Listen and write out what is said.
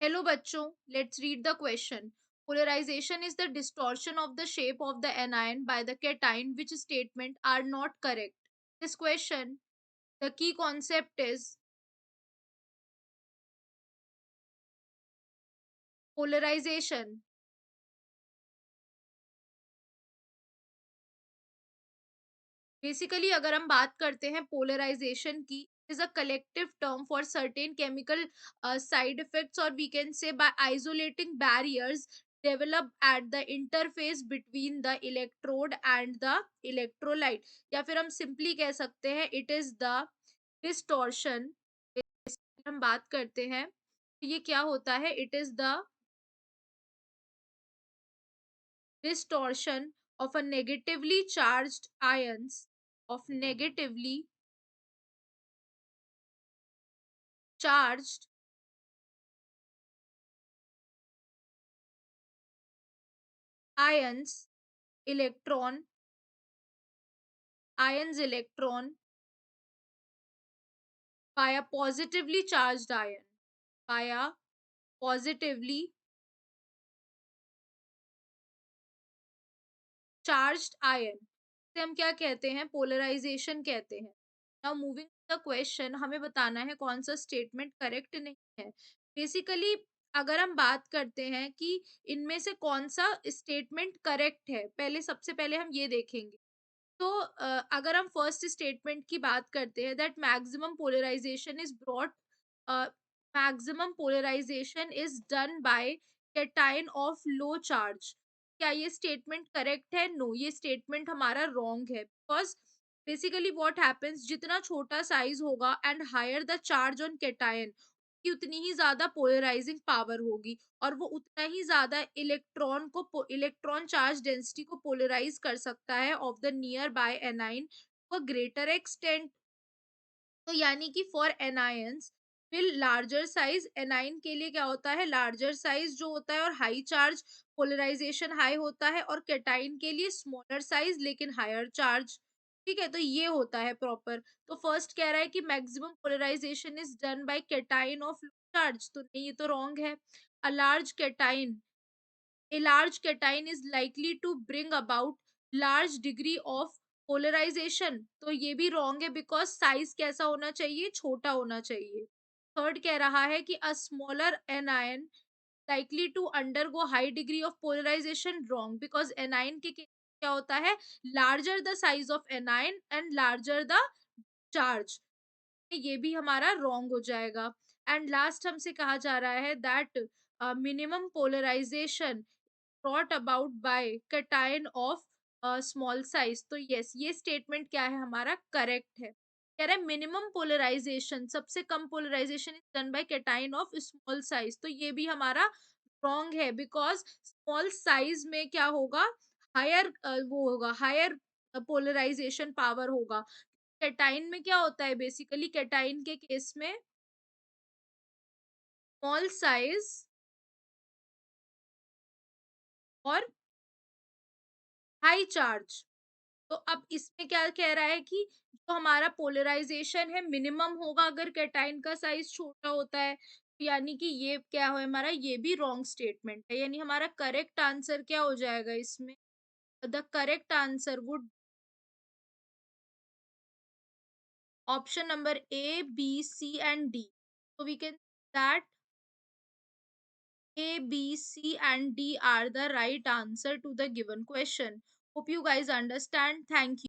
Hello बच्चों, let's read the question. Polarization is the distortion of the shape of the anion by the cation, which statement are not correct. This question, the key concept is polarization. Basically अगर हम बात करते हैं polarization की, is a collective term for certain chemical side effects, और we can say by isolating barriers develop at the interface between the electrode and the electrolyte, या फिर हम सिंपली कह सकते हैं इट इज द डिस्टॉर्शन। हम बात करते हैं तो ये क्या होता है, it is the distortion of a negatively charged ions of negatively charged ions electron electron by a positively charged ion, by a positively charged ion से हम क्या कहते हैं, पोलराइजेशन कहते हैं। नाउ मूविंग द क्वेश्चन, हमें बताना है कौन सा स्टेटमेंट करेक्ट नहीं है। बेसिकली अगर हम बात करते हैं कि इनमें से कौन सा स्टेटमेंट करेक्ट है, पहले सबसे पहले हम ये देखेंगे। तो अगर हम फर्स्ट स्टेटमेंट की बात करते हैं, that maximum polarization is done by cation of low charge. क्या ये स्टेटमेंट करेक्ट है? नो, ये स्टेटमेंट हमारा रॉन्ग है, बिकॉज बेसिकली व्हाट हैपेंस, जितना छोटा साइज होगा and higher the charge on cation, की उतनी ही ज्यादा पोलराइजिंग पावर होगी, और वो उतना ही ज्यादा इलेक्ट्रॉन चार्ज डेंसिटी को पोलराइज कर सकता है of the nearby anion to a greater extent. तो यानी कि फॉर एनायंस फिर लार्जर साइज, एनाइन के लिए क्या होता है, लार्जर साइज जो होता है और हाई चार्ज, पोलराइजेशन हाई होता है, और कैटाइन के लिए स्मॉलर साइज लेकिन हायर चार्ज। ठीक है, तो ये होता है प्रॉपर। तो फर्स्ट कह रहा है कि maximum polarization is done by cation of low charge, तो नहीं, ये तो रॉन्ग है। A large cation A large cation is likely to bring about large degree of polarization, तो ये भी रॉन्ग है, बिकॉज साइज कैसा होना चाहिए, छोटा होना चाहिए। थर्ड कह रहा है कि a smaller anion likely to undergo high degree of polarization, wrong, because anion के case में क्या होता है, larger the size of anion and larger the charge, ये भी हमारा रॉन्ग हो जाएगा। एंड लास्ट हमसे कहा जा रहा है that minimum polarization brought about by cation of small size, तो यस, ये स्टेटमेंट क्या है, हमारा करेक्ट है। कह रहा है मिनिमम पोलराइजेशन, सबसे कम polarization is done by cation of small size, तो ये भी हमारा रॉन्ग है, बिकॉज स्मॉल साइज में क्या होगा, हायर वो होगा, हायर पोलराइजेशन पावर होगा। कैटाइन में क्या होता है, बेसिकली कैटाइन के केस में स्मॉल साइज और हाई चार्ज। तो अब इसमें क्या कह रहा है कि जो हमारा पोलराइजेशन है मिनिमम होगा अगर कैटाइन का साइज छोटा होता है, तो यानी कि ये क्या हो, हमारा ये भी रॉन्ग स्टेटमेंट है, यानी हमारा करेक्ट आंसर क्या हो जाएगा इसमें, the correct answer would option number A, B, C and D. So we can that A, B, C and D are the right answer to the given question. Hope you guys understand. Thank you.